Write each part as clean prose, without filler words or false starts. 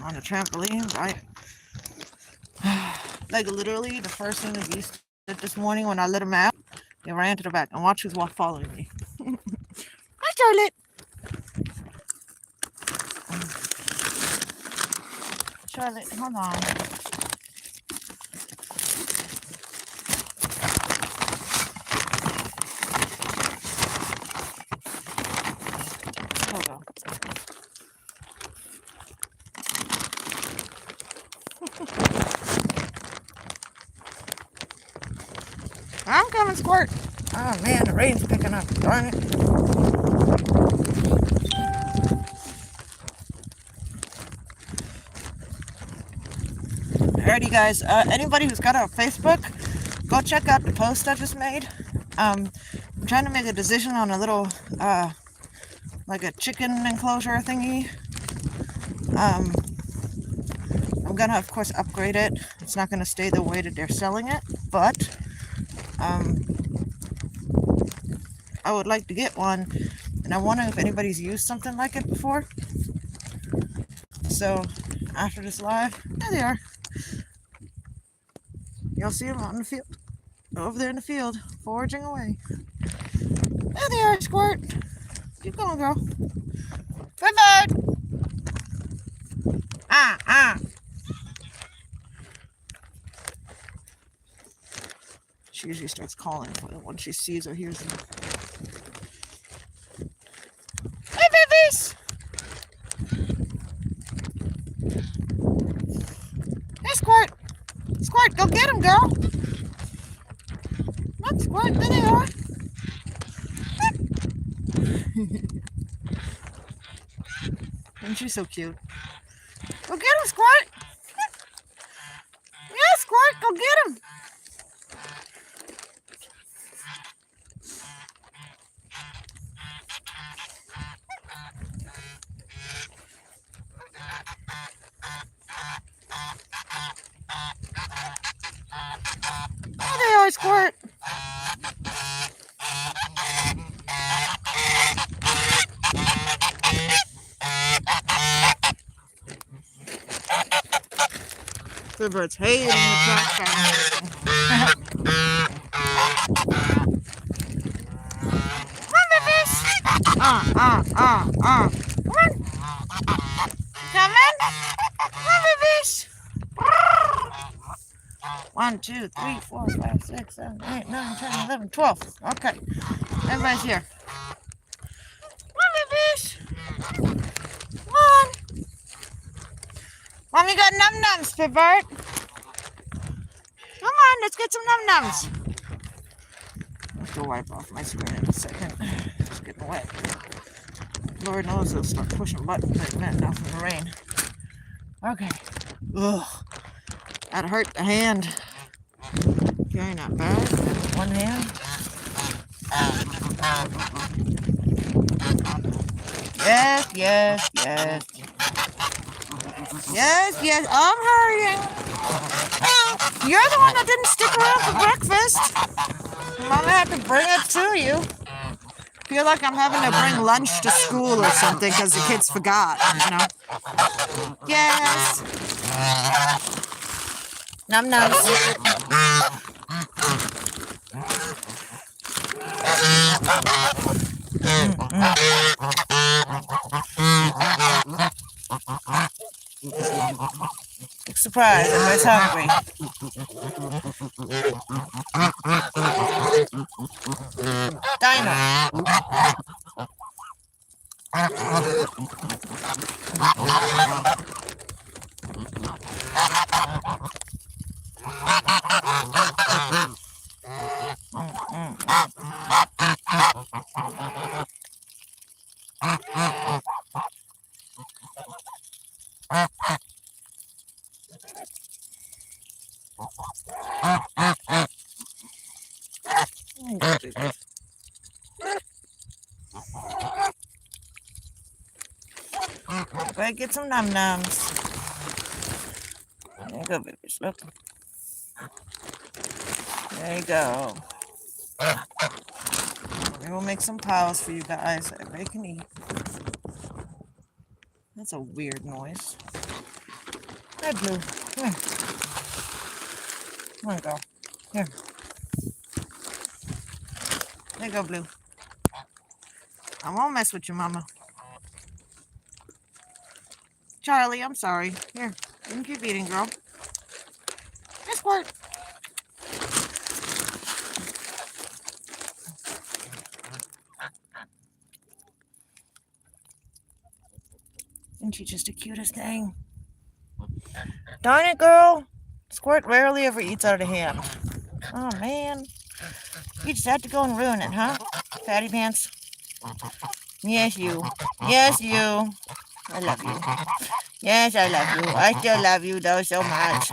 on the trampoline, right? Like literally the first thing that Goose did this morning when I let him out, he ran to the back and watch who's following me. Hi, Charlotte. Charlotte, hold on. Hold on. I'm coming, Squirt. Oh man, the rain's picking up. Darn it. Alrighty, guys. Anybody who's got a Facebook, go check out the post I just made. I'm trying to make a decision on a little, like a chicken enclosure thingy. I'm gonna, of course, upgrade it. It's not gonna stay the way that they're selling it, but I would like to get one, and I wonder if anybody's used something like it before. So after this live, there they are. You'll see them out in the field, over there in the field, foraging away. There they are, Squirt. Keep going, girl. Good bird. She usually starts calling when she sees or hears them. Hey, babies! Hey, Squirt! Squirt, go get him, girl! Look, Squirt, there they are. And she's so cute. Go get him, Squirt! Yeah, Squirt, go get him! There they are, Squirt! The birds hating the trash. Come on, babies! Come on! Coming? Come on, babies! 1, 2, 3, 4, 5, 6, 7, 8, 9, 10, 11, 12. Okay. Everybody's here. Come on, babies! Come on! Mommy got num-nums, Pivert. Come on, let's get some num-nums. Let's go wipe off my screen in a second. It's getting wet. Lord knows they'll start pushing buttons like that now from the rain. Okay. Ugh. That hurt the hand. Okay, not bad. One hand. Yes, yes, yes. Yes, yes, I'm hurrying. You're the one that didn't stick around for breakfast. Mama had to bring it to you. Feel like I'm having to bring lunch to school or something because the kids forgot, you know? Yes. Num-nums. Big surprise, everybody's hungry. Dino. Go get some num-nums. There you go, babies. Look. There you go. Maybe we'll make some piles for you guys so everybody can eat. That's a weird noise. Hi, Blue. Here. Come on, girl. Here. There you go, Blue. I won't mess with you, Mama. Charlie, I'm sorry. Here. You can keep eating, girl. Here, Squirt. Isn't she just the cutest thing? Darn it, girl. Squirt rarely ever eats out of the hand. Oh, man. You just had to go and ruin it, huh? Fatty pants. Yes, you. Yes, you. I love you. Yes, I love you. I still love you, though, so much.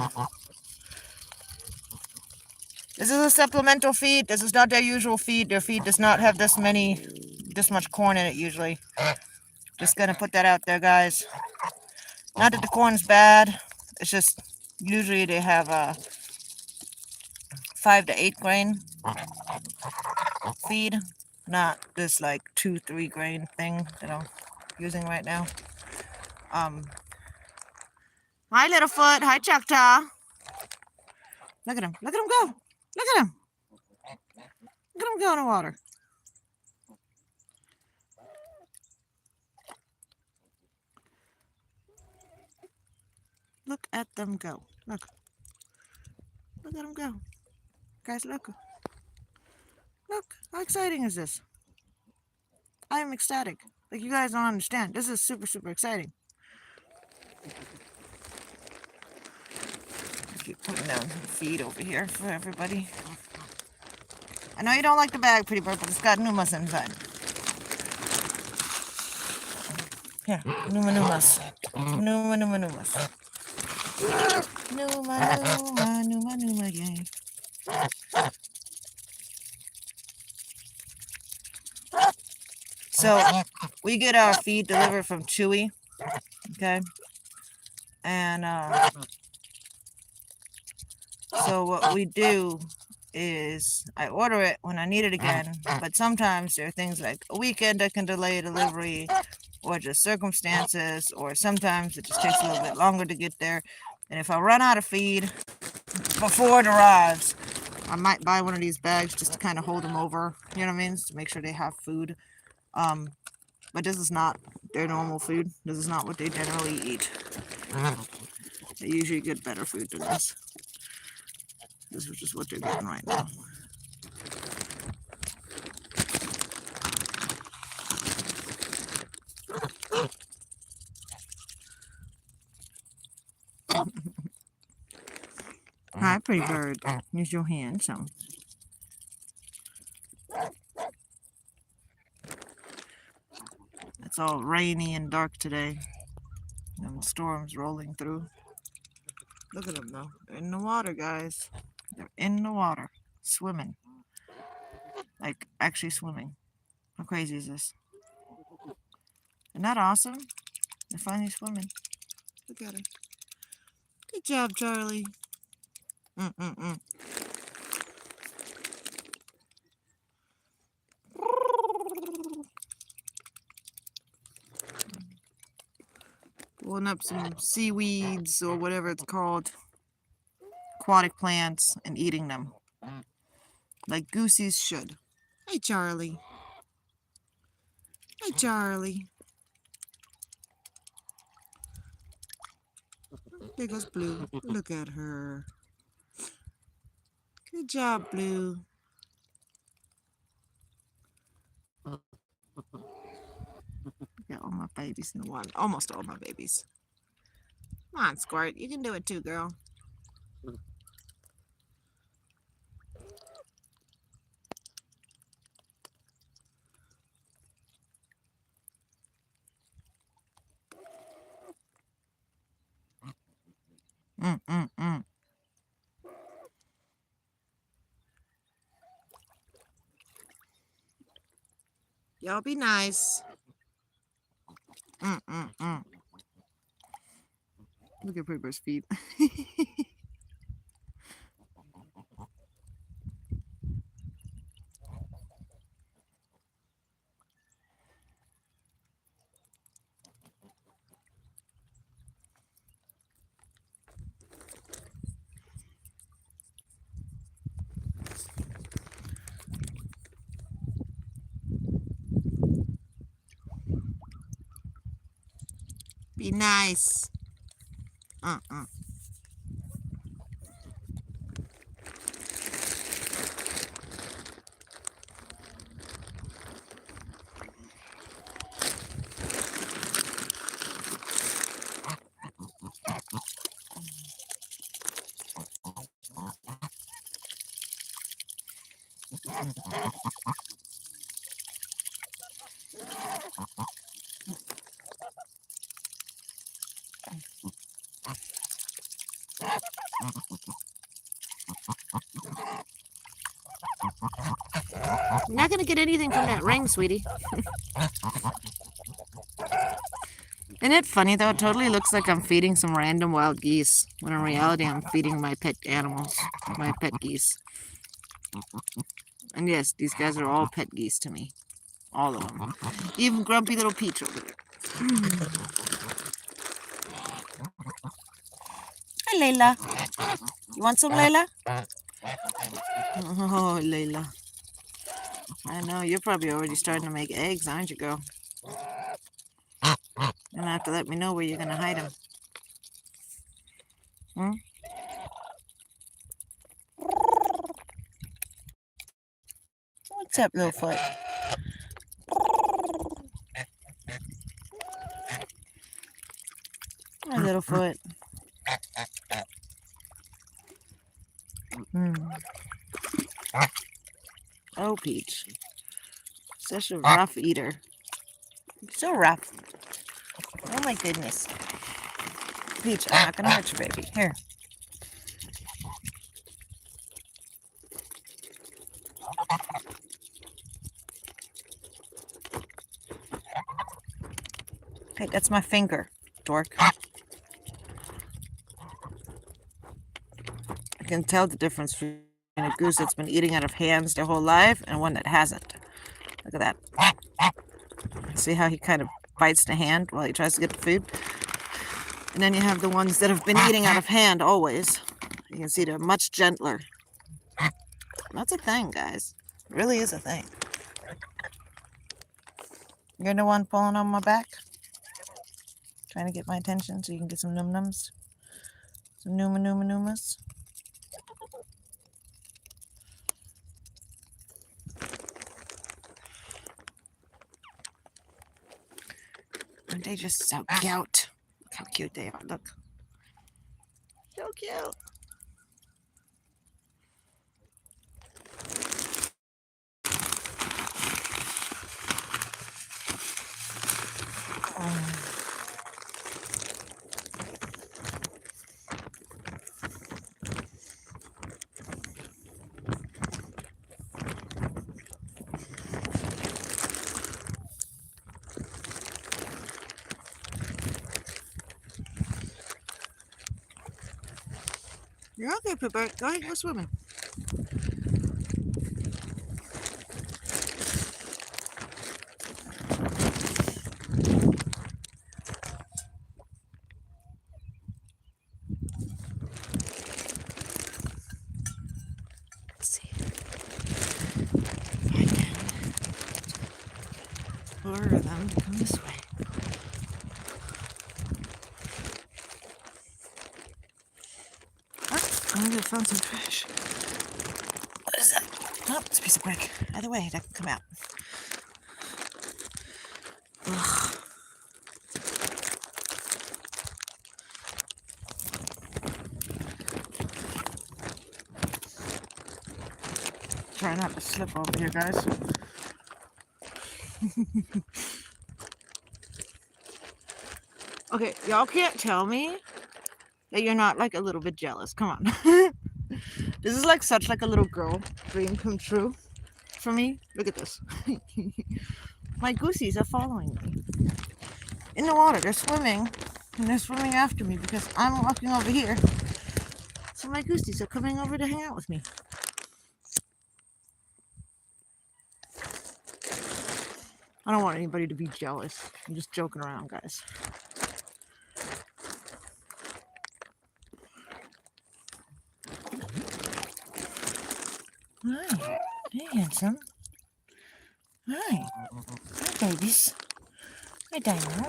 This is a supplemental feed. This is not their usual feed. Their feed does not have this much corn in it, usually. Just gonna put that out there, guys. Not that the corn's bad. It's just, usually they have a 5 to 8 grain feed. Not this, like, 2-3 grain thing that I'm using right now. Hi, Littlefoot. Hi, Choctaw. Look at him. Look at him go. Look at him. Look at him go in the water. Look at them go. Look. Look at them go. Guys, look. Look. How exciting is this? I am ecstatic. Like, you guys don't understand. This is super, super exciting. I keep putting down feed over here for everybody. I know you don't like the bag, Pretty Bird, but it's got numas inside. Here, numas. Numas. Numa, yay. So, we get our feed delivered from Chewy, okay? And, so what we do is I order it when I need it again, but sometimes there are things like a weekend that can delay delivery, or just circumstances, or sometimes it just takes a little bit longer to get there. And if I run out of feed before it arrives, I might buy one of these bags just to kind of hold them over, you know what I mean, to make sure they have food. But this is not their normal food. This is not what they generally eat. They usually get better food than this. This is just what they're getting right now. Hi, Pretty Bird. Use your hand some. It's all rainy and dark today. And storms rolling through. Look at them though. They're in the water, guys. They're in the water. Swimming. Like, actually swimming. How crazy is this? Isn't that awesome? They're finally swimming. Look at her. Good job, Charlie. Pulling up some seaweeds or whatever it's called. Aquatic plants and eating them. Like goosies should. Hey, Charlie. Hey, Charlie. There goes Blue. Look at her. Good job, Blue. Got all my babies in the water. Almost all my babies. Come on, Squirt. You can do it too, girl. Y'all be nice. Look at Pretty Bird's feet. Be nice. You're not going to get anything from that ring, sweetie. Isn't it funny, though? It totally looks like I'm feeding some random wild geese, when in reality I'm feeding my pet animals, my pet geese. And yes, these guys are all pet geese to me. All of them. Even grumpy little Peach over there. Hi, Layla. You want some, Layla? Oh, Layla. I know, you're probably already starting to make eggs, aren't you, girl? You're gonna have to let me know where you're gonna hide them. Hmm? What's up, little foot? My little foot. Oh, Peach. Such a rough eater. So rough. Oh my goodness. Peach, I'm not gonna hurt you, baby. Here. Hey, that's my finger, dork. I can tell the difference between a goose that's been eating out of hands their whole life and one that hasn't. Look at that. See how he kind of bites the hand while he tries to get the food? And then you have the ones that have been eating out of hand always. You can see they're much gentler. That's a thing, guys. It really is a thing. You're the one pulling on my back? Trying to get my attention so you can get some num-nums? Some numa-numa-numas? Aren't they just so cute? Look how cute they are. Look. So cute. You're okay, Pippa. Go ahead, go swimming. Let's see. If I can lure them to come this way. Oh, I think I found some fish. What is that? Oh, it's a piece of brick. Either way, that can come out. Ugh. Try not to slip over here, guys. Okay, y'all can't tell me that you're not like a little bit jealous. Come on. This is like such like a little girl dream come true for me. Look at this. My goosies are following me in the water. They're swimming, and they're swimming after me because I'm walking over here. So my goosies are coming over to hang out with me. I don't want anybody to be jealous. I'm just joking around, guys. Hi. Hey, handsome. Hi. Hi, babies. Hi, Dino.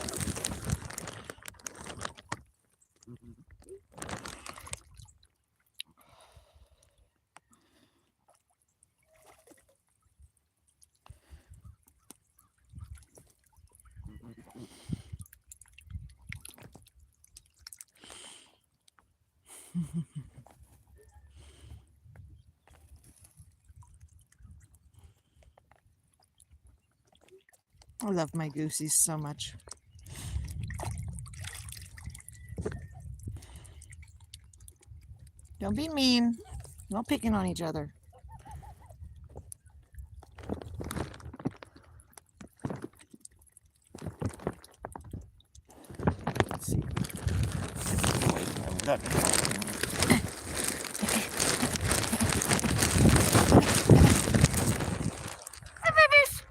I love my goosies so much. Don't be mean. No picking on each other. Let's see. Away from them. Look. Hi, babies.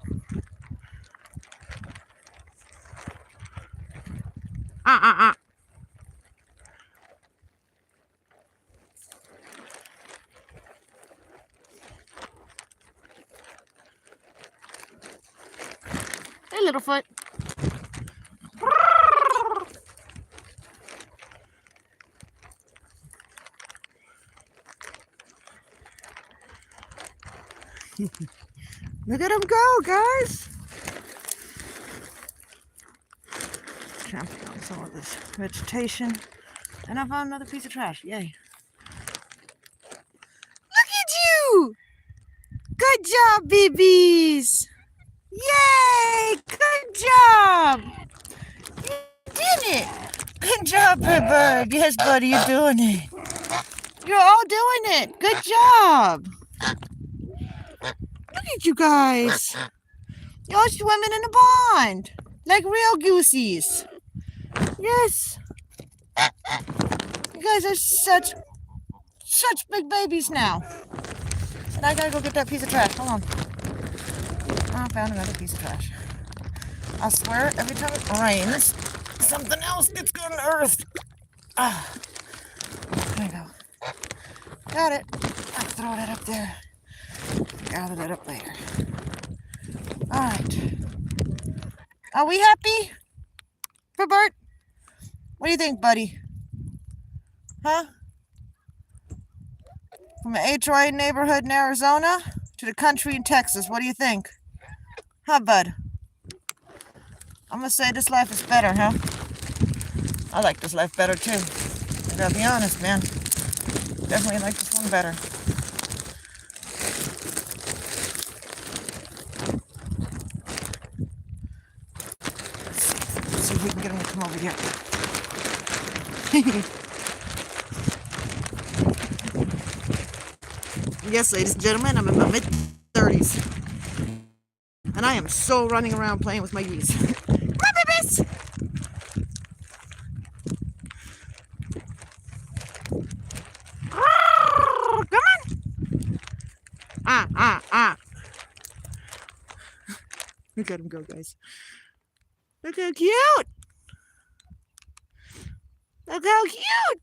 Hey, Littlefoot. Look at him go, guys. Trampling on some of this vegetation. And I found another piece of trash. Yay. Look at you! Good job, babies! Yay! Good job! You did it! Good job, bird. Yes, buddy, you're doing it. You're all doing it. Good job. Look at you guys. You're all swimming in a pond. Like real goosies. Yes. You guys are such big babies now. And I gotta go get that piece of trash. Hold on. Oh, I found another piece of trash. I swear, every time it rains, something else gets unearthed. Ah. There you go. Got it. I'll throw that up there. Gather that up later. Alright. Are we happy? Bert? What do you think, buddy? Huh? From an HOA neighborhood in Arizona to the country in Texas, what do you think? Huh, bud? I'm gonna say this life is better, huh? I like this life better too. I gotta be honest, man. Definitely like this one better. Let's see if we can get him to come over here. Yes, ladies and gentlemen, I'm in my mid-30s. And I am so running around playing with my geese. Come on, babies! Come on! Look at him go, guys. Look how cute! Look how cute!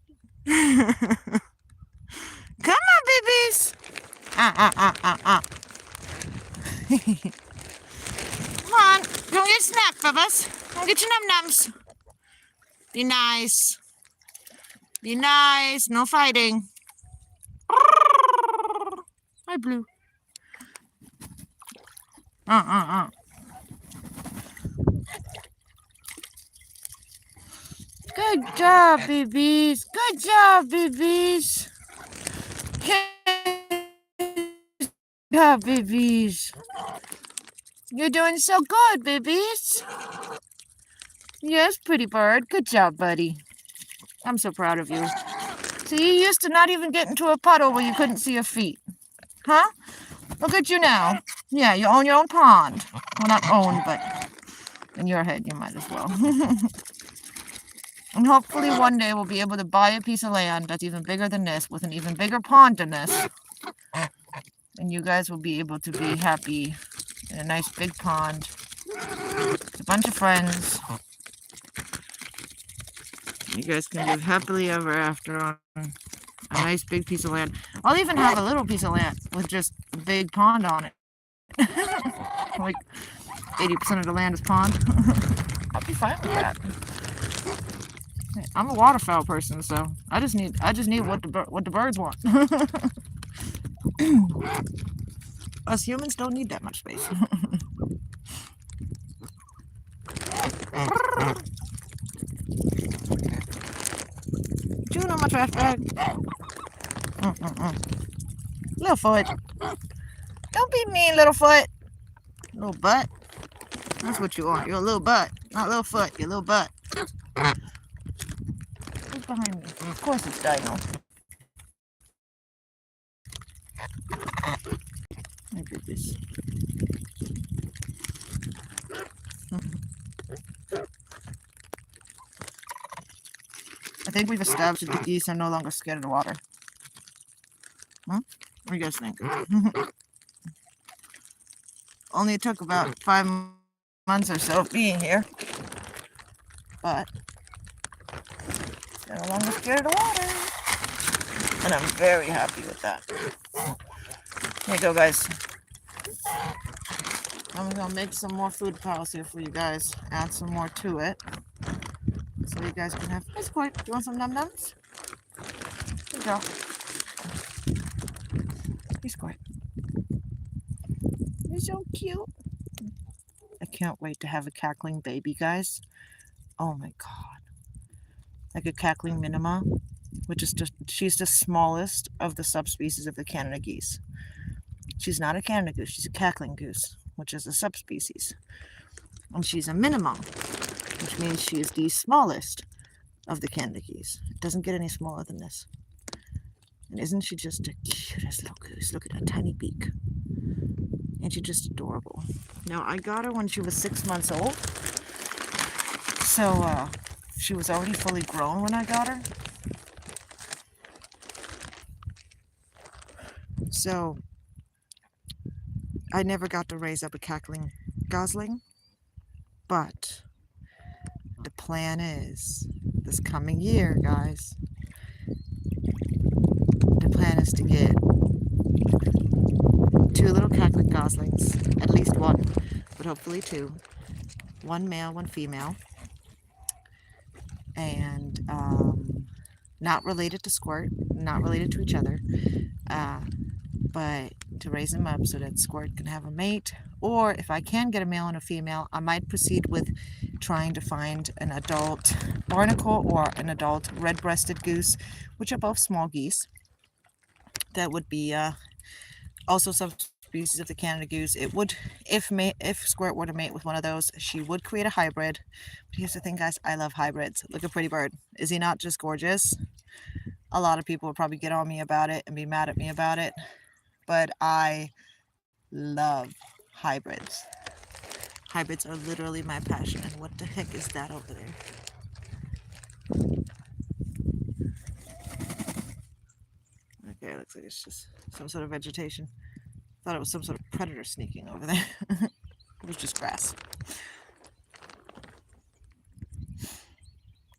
Come on, babies! Come on, go get a snack, Bubba's. Go get your num-nums. Be nice. Be nice. No fighting. Hi, Blue. Good job, babies. Good job, babies. Good job, babies. You're doing so good, babies. Yes, pretty bird. Good job, buddy. I'm so proud of you. See, you used to not even get into a puddle where you couldn't see your feet. Huh? Look at you now. Yeah, you own your own pond. Well, not own, but in your head you might as well. And hopefully one day we'll be able to buy a piece of land that's even bigger than this, with an even bigger pond than this. And you guys will be able to be happy in a nice big pond with a bunch of friends. You guys can live happily ever after on a nice big piece of land. I'll even have a little piece of land with just a big pond on it. Like 80% of the land is pond. I'll be fine with that. I'm a waterfowl person, so I just need what the birds want. Us humans don't need that much space. Juno, my trash bag. Little foot. Don't be mean, little foot. Little butt. That's what you are. You're a little butt. Not little foot. You're a little butt. Who's behind me? Of course it's Dino. Look at this. I think we've established that the geese are no longer scared of the water. Huh? What do you guys think? Only took about 5 months or so of being here. But they're no longer scared of the water. And I'm very happy with that. Here you go, guys. I'm going to make some more food piles here for you guys. Add some more to it. So you guys can have... Hey, Squirt, you want some num-nums? Here you go. Hey, Squirt. You're so cute. I can't wait to have a cackling baby, guys. Oh my god. Like a cackling minima, which is just... She's the smallest of the subspecies of the Canada geese. She's not a Canada goose. She's a cackling goose, which is a subspecies. And she's a minima, which means she is the smallest of the Canada geese. It doesn't get any smaller than this. And isn't she just the cutest little goose? Look at her tiny beak. And she's just adorable. Now, I got her when she was 6 months old. So, she was already fully grown when I got her. So, I never got to raise up a cackling gosling. But the plan is, this coming year, guys, the plan is to get 2 little cackling goslings, at least 1, but hopefully 2. 1 male, 1 female. And not related to Squirt, not related to each other, but to raise them up so that Squirt can have a mate. Or if I can get a male and a female, I might proceed with trying to find an adult barnacle or an adult red-breasted goose, which are both small geese. That would be also subspecies of the Canada goose. It would, if Squirt were to mate with one of those, she would create a hybrid. But here's the thing, guys, I love hybrids. Look at Pretty Bird. Is he not just gorgeous? A lot of people would probably get on me about it and be mad at me about it, but I love hybrids. Hybrids are literally my passion. And what the heck is that over there? Okay, looks like it's just some sort of vegetation. Thought it was some sort of predator sneaking over there. It was just grass.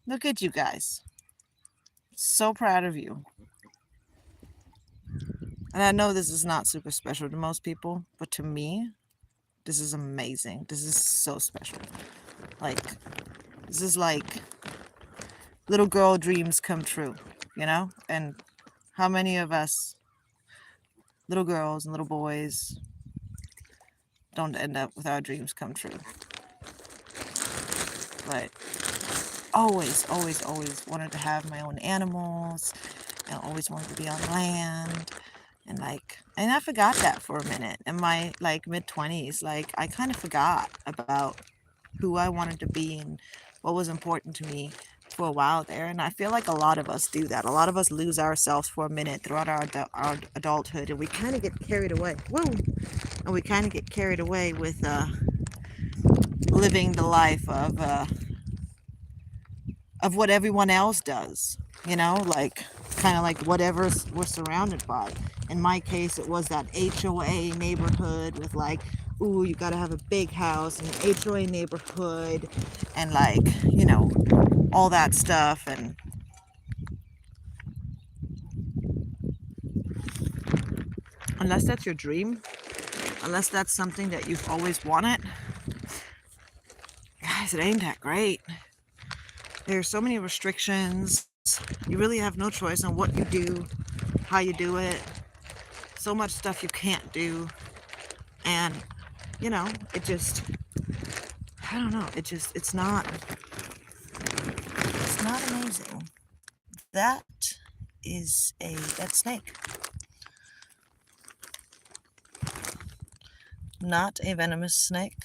Look at you guys. So proud of you. And I know this is not super special to most people, but to me, this is amazing. This is so special. Like, this is like little girl dreams come true, you know? And how many of us, little girls and little boys, don't end up with our dreams come true? But always, always, always wanted to have my own animals, and always wanted to be on land. And I forgot that for a minute. In my mid-20s, I kind of forgot about who I wanted to be and what was important to me for a while there. And I feel like a lot of us do that. A lot of us lose ourselves for a minute throughout our adulthood, and we kind of get carried away. Whoa! And we kind of get carried away with living the life of what everyone else does. You know, kind of like whatever we're surrounded by. In my case, it was that HOA neighborhood with ooh, you gotta have a big house and an HOA neighborhood and you know, all that stuff. And unless that's your dream, unless that's something that you've always wanted, guys, it ain't that great. There's so many restrictions. You really have no choice on what you do, how you do it. So much stuff you can't do. And, you know, it just, I don't know, it's not amazing. that is a dead snake. Not a venomous snake.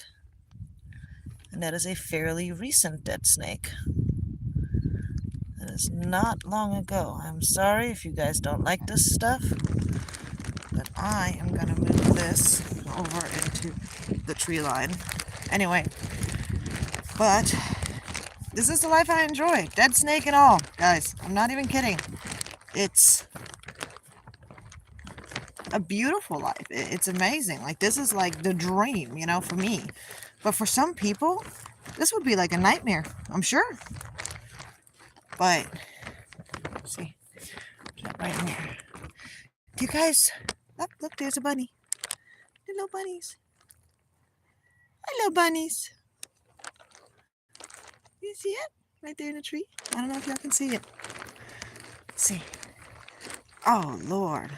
And that is a fairly recent dead snake. That is not long ago. I'm sorry if you guys don't like this stuff, but I am going to move this over into the tree line. Anyway, but this is the life I enjoy. Dead snake and all, guys. I'm not even kidding. It's a beautiful life. It's amazing. Like, this is like the dream, you know, for me. But for some people, this would be like a nightmare, I'm sure. But, let's see, right in here. You guys, look, there's a bunny. Hello, bunnies. Hello, bunnies. You see it? Right there in the tree? I don't know if y'all can see it. Let's see. Oh, Lord.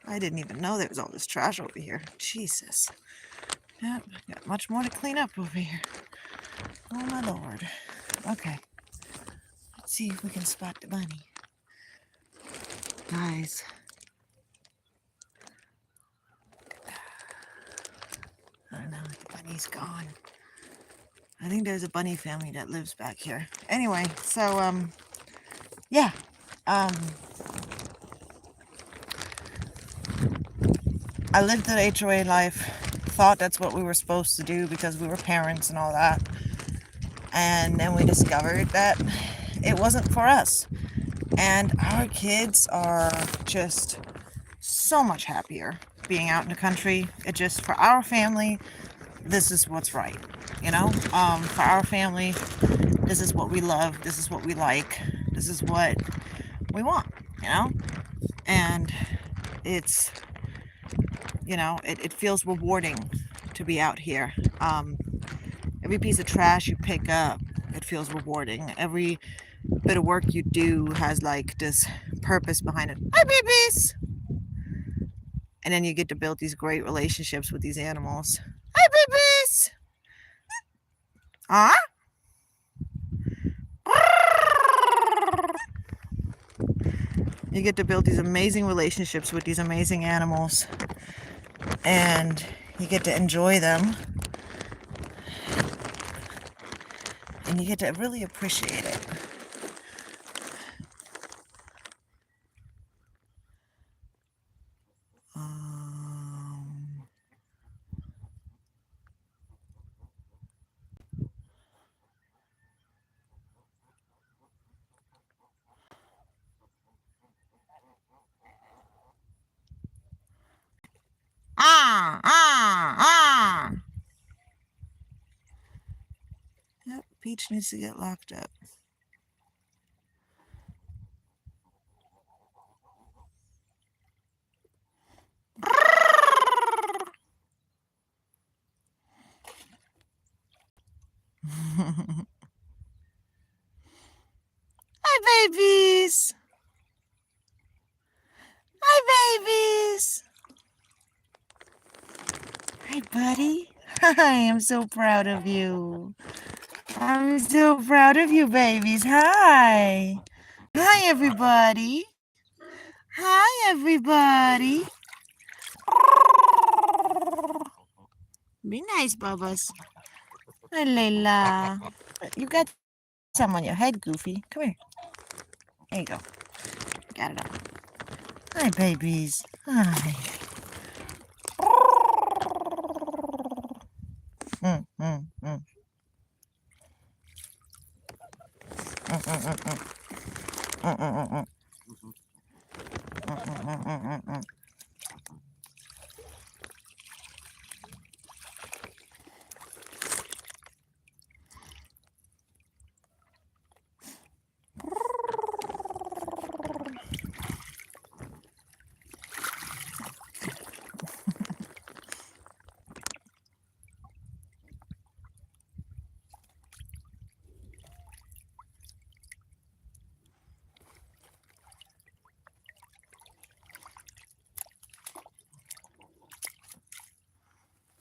I didn't even know there was all this trash over here. Jesus. Yep, got much more to clean up over here. Oh, my Lord. Okay. Let's see if we can spot the bunny. Guys. I don't know, the bunny's gone. I think there's a bunny family that lives back here. Anyway, so, yeah. I lived an HOA life, thought that's what we were supposed to do because we were parents and all that. And then we discovered that it wasn't for us. And our kids are just so much happier being out in the country. It just, for our family, this is what's right, you know? For our family, this is what we love, this is what we like, this is what we want, you know? And it's, you know, it feels rewarding to be out here. Every piece of trash you pick up, it feels rewarding. Every bit of work you do has like this purpose behind it. Hi, babies! And then you get to build these great relationships with these animals. Hi, babies! Huh? You get to build these amazing relationships with these amazing animals. And you get to enjoy them. And you get to really appreciate it. Yep, Peach needs to get locked up. Hi, babies. Hi, babies. Hi, buddy. Hi, I'm so proud of you. I'm so proud of you, babies. Hi. Hi, everybody. Hi, everybody. Be nice, Bubba's. Hi, Layla. You got some on your head, Goofy. Come here. There you go. Got it on. Hi, babies. Hi.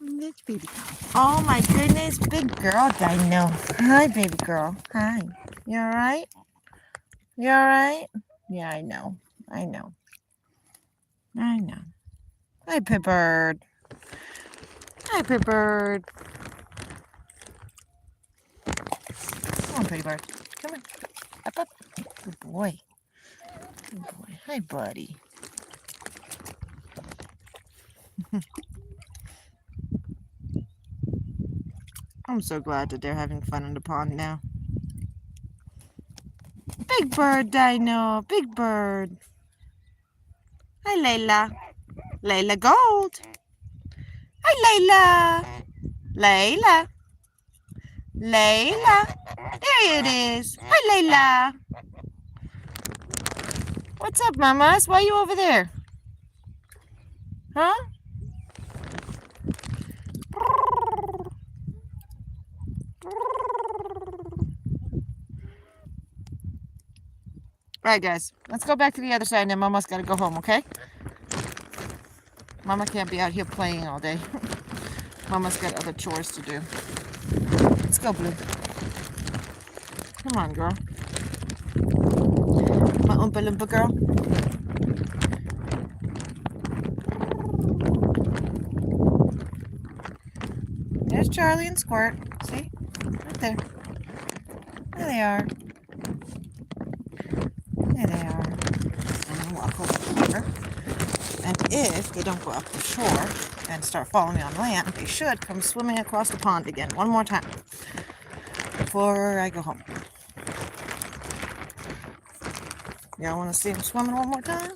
This baby. Oh my goodness, big girl dino. Hi, baby girl. Hi. You alright? You alright? Yeah, I know. I know. I know. Hi, Pipbird. Hi, Pipbird. Come on, pretty bird. Come on. Up, up. Good boy. Good boy. Hi, buddy. I'm so glad that they're having fun in the pond now. Big bird, Dino. Big bird. Hi, Layla. Layla Gold. Hi, Layla. Layla. Layla. There it is. Hi, Layla. What's up, mamas? Why are you over there? Huh? Right, guys. Let's go back to the other side, and then Mama's got to go home, okay? Mama can't be out here playing all day. Mama's got other chores to do. Let's go, Blue. Come on, girl. My Oompa Loompa girl. There's Charlie and Squirt. See? Right there. There they are. There they are. And then walk over here. And if they don't go up the shore and start following me on land, they should come swimming across the pond again one more time before I go home. Y'all want to see them swimming one more time?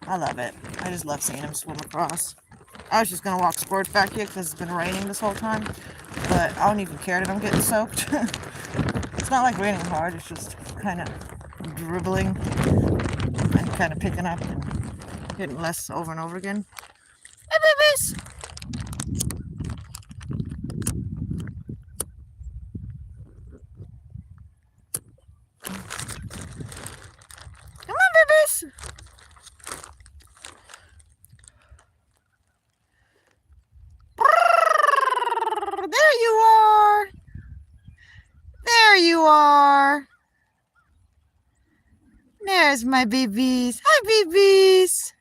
I love it. I just love seeing them swim across. I was just going to walk Squirt back here because it's been raining this whole time. But I don't even care that I'm getting soaked. It's not like raining hard. It's just kind of dribbling and kind of picking up and getting less over and over again. Hey, babies! Come on, babies! There you are! There you are! There's my babies. Hi, babies!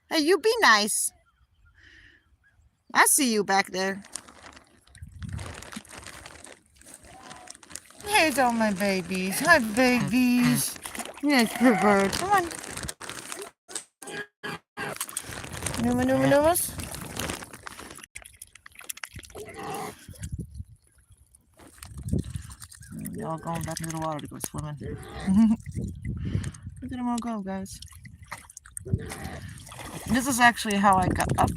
Hey, you be nice. I see you back there. Here's all my babies. Hi, babies. Yes, good bird. Come on. Numas. They're all going back into the water to go swimming. Look at them all go, guys. This is actually how I got up.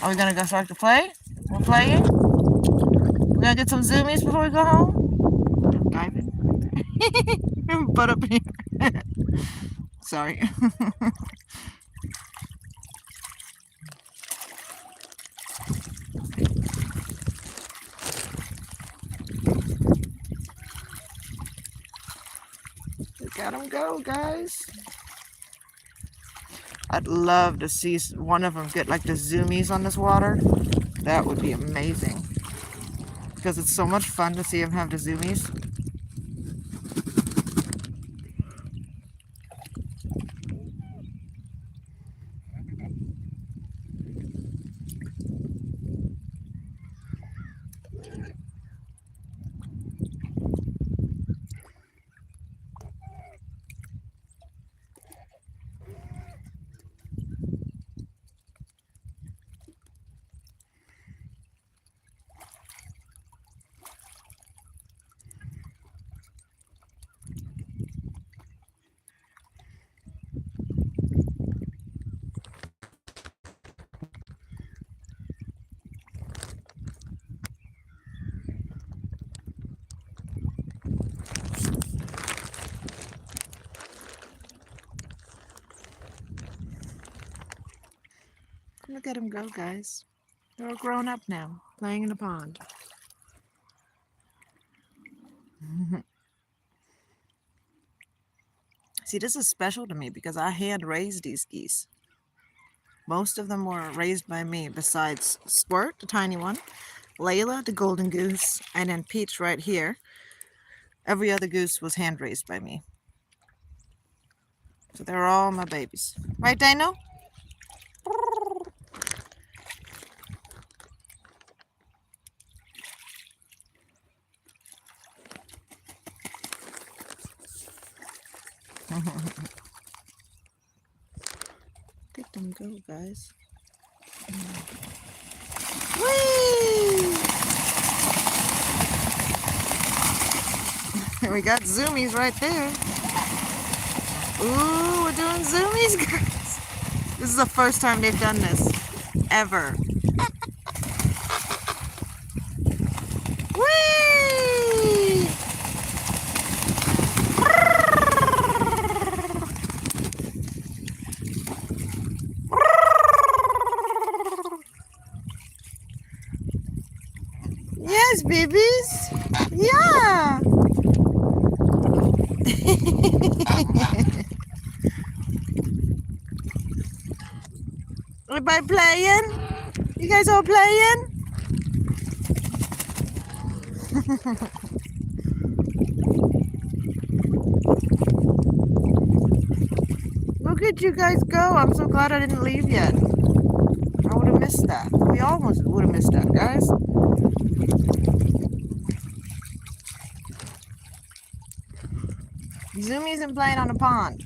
Are we gonna go start to play? We're playing? We're gonna get some zoomies before we go home? I'm diving. Butt up here. Sorry. Look at them go, guys. I'd love to see one of them get like the zoomies on this water. That would be amazing. Because it's so much fun to see them have the zoomies. Look at them go, guys. They're all grown up now, playing in the pond. See, this is special to me because I hand raised these geese. Most of them were raised by me besides Squirt, the tiny one, Layla, the golden goose, and then Peach right here. Every other goose was hand raised by me. So they're all my babies. Right, Dino? Let them go, guys. Whee! We got zoomies right there. Ooh, we're doing zoomies, guys. This is the first time they've done this, ever. Whee! Yes, babies. Yeah. Everybody playing? You guys all playing? Look at you guys go. I'm so glad I didn't leave yet. I would have missed that. We almost would have missed that, guys. Zoomies and playing on the pond.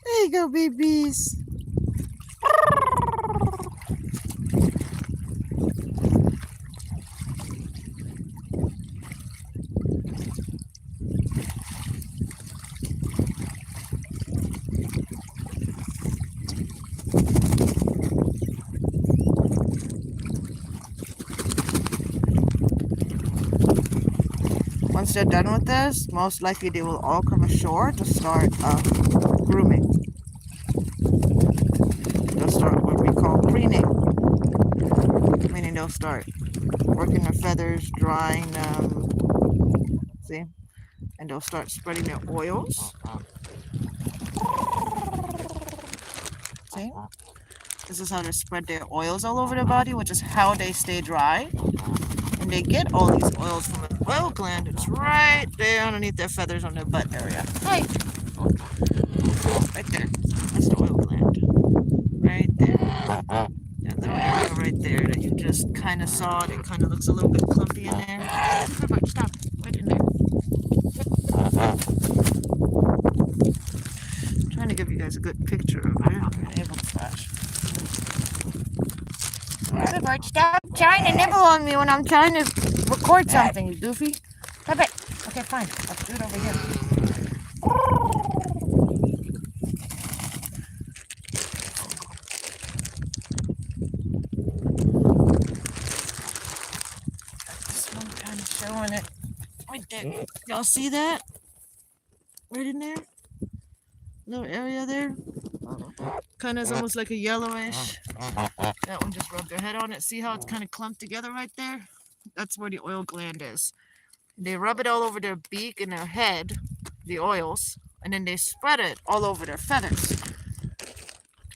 There you go, babies. Once they're done with this, most likely they will all come ashore to start grooming. They'll start what we call preening, meaning they'll start working their feathers, drying them, see? And they'll start spreading their oils. See? This is how they spread their oils all over their body, which is how they stay dry. And they get all these oils from an oil gland. It's right there underneath their feathers on their butt area. Hey! Right there. That's the oil gland. Right there. That little area right there that you just kind of saw. It kind of looks a little bit clumpy in there. Stop. Right in there. I'm trying to give you guys a good picture of it. I'm able to flash. Bird, stop trying to nibble on me when I'm trying to record something, you goofy. Stop it. Okay, fine. I'll do it over here. This one kind of showing it right there. Y'all see that? Right in there? Little area there. Kind of is almost like a yellowish. That one just rubbed their head on it. See how it's kind of clumped together right there? That's where the oil gland is. They rub it all over their beak and their head, the oils, and then they spread it all over their feathers.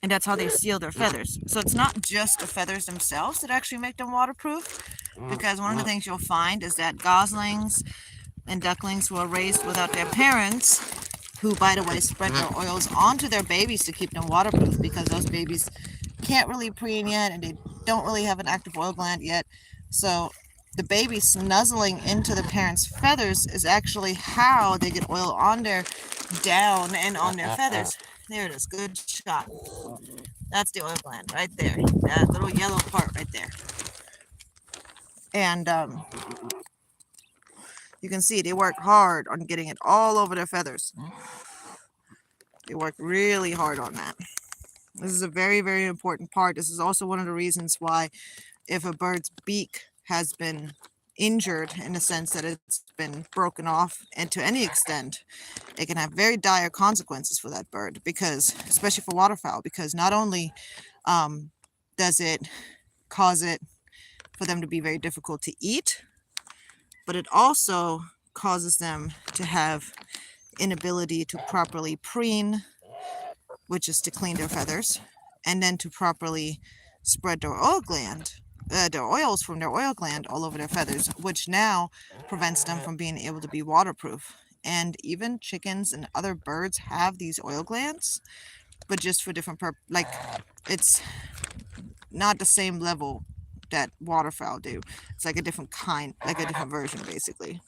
And that's how they seal their feathers. So it's not just the feathers themselves that actually make them waterproof, because one of the things you'll find is that goslings and ducklings who are raised without their parents, who, by the way, spread their oils onto their babies to keep them waterproof, because those babies can't really preen yet and they don't really have an active oil gland yet. So the baby snuzzling into the parents' feathers is actually how they get oil on their down and on their feathers. There it is. Good shot. That's the oil gland right there. That little yellow part right there. And You can see they work hard on getting it all over their feathers. They work really hard on that. This is a very, very important part. This is also one of the reasons why if a bird's beak has been injured in the sense that it's been broken off, and to any extent, it can have very dire consequences for that bird, because, especially for waterfowl, because not only does it cause it for them to be very difficult to eat, but it also causes them to have inability to properly preen, which is to clean their feathers, and then to properly spread their oil gland, their oils from their oil gland all over their feathers, which now prevents them from being able to be waterproof. And even chickens and other birds have these oil glands, but just for different purposes. Like, it's not the same level that waterfowl do. It's like a different kind, like a different version, basically.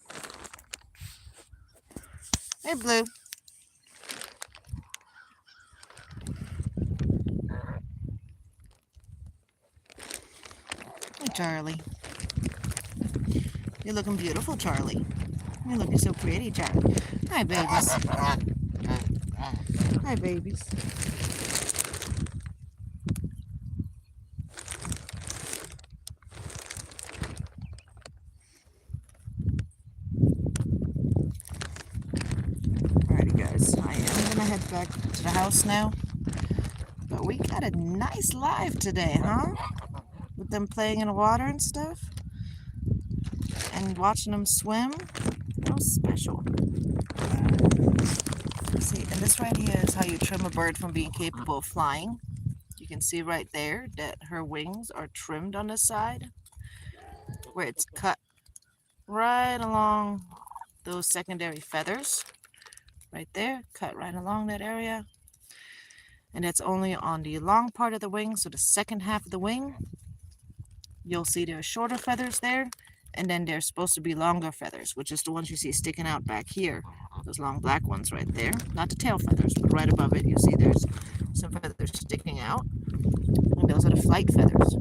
Hey, Blue. Hey, Charlie. You're looking beautiful, Charlie. You're looking so pretty, Charlie. Hi, babies. Hi, babies. Alrighty, guys. I am gonna head back to the house now. But we got a nice live today, huh? With them playing in the water and stuff. And watching them swim. That was special. See, and this right here is how you trim a bird from being capable of flying. You can see right there that her wings are trimmed on this side, where it's cut right along those secondary feathers. Right there, cut right along that area. And that's only on the long part of the wing, so the second half of the wing. You'll see there are shorter feathers there, and then there's supposed to be longer feathers, which is the ones you see sticking out back here. Those long black ones right there. Not the tail feathers, but right above it you see there's some feathers sticking out. And those are the flight feathers.